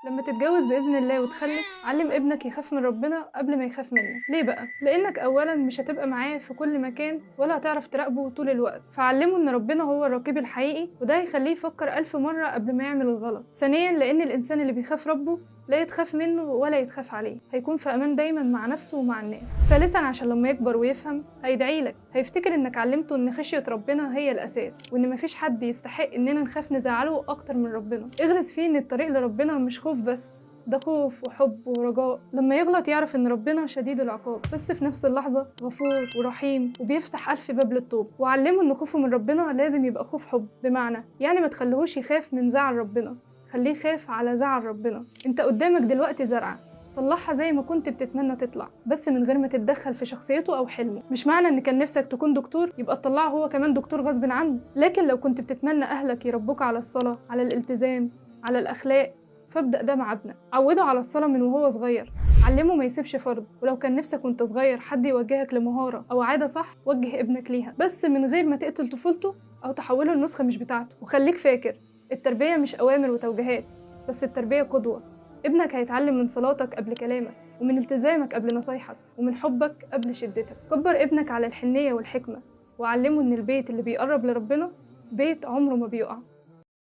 لما تتجوز بإذن الله وتخلف، علم ابنك يخاف من ربنا قبل ما يخاف منك. ليه بقى؟ لأنك أولا مش هتبقى معاه في كل مكان ولا هتعرف تراقبه طول الوقت، فعلمه إن ربنا هو الرقيب الحقيقي، وده هيخليه يفكر 1000 مرة قبل ما يعمل الغلط. ثانيا، لأن الإنسان اللي بيخاف ربه لا يتخاف منه ولا يتخاف عليه، هيكون في أمان دايما مع نفسه ومع الناس. ثالثا، عشان لما يكبر ويفهم هيدعيلك، هيفتكر إنك علمته إن خشية ربنا هي الأساس، وإن مفيش حد يستحق إننا نخاف نزعله أكتر من ربنا. اغرس فيه إن الطريق لربنا مش خوف بس، ده خوف وحب ورجاء. لما يغلط يعرف إن ربنا شديد العقاب، بس في نفس اللحظة غفور ورحيم وبيفتح 1000 باب للتوبة. وعلمه إن خوفه من ربنا لازم يبقى خوف حب، بمعنى يعني ما تخليهوش يخاف من زعل ربنا، خليه يخاف على زعل ربنا. انت قدامك دلوقتي زرعة، طلعها زي ما كنت بتتمنى تطلع، بس من غير ما تتدخل في شخصيته أو حلمه. مش معنى إن كان نفسك تكون دكتور يبقى تطلعه هو كمان دكتور غصب عنه، لكن لو كنت بتتمنى أهلك يربوك على الصلاة، على الالتزام، على الأخلاق، فابدأ ده مع ابنك. عوده على الصلاة من وهو صغير، علمه ما يسيبش فرض. ولو كان نفسك وانت صغير حد يوجهك لمهارة أو عادة صح، وجه ابنك ليها، بس من غير ما تقتل طفولته أو تحوله لنسخة مش بتاعته. وخليك فاكر، التربية مش أوامر وتوجيهات بس، التربية قدوة. ابنك هيتعلم من صلاتك قبل كلامك، ومن التزامك قبل نصايحك، ومن حبك قبل شدتك. كبر ابنك على الحنية والحكمة، وعلمه إن البيت اللي بيقرب لربنا بيت عمره ما بيقع.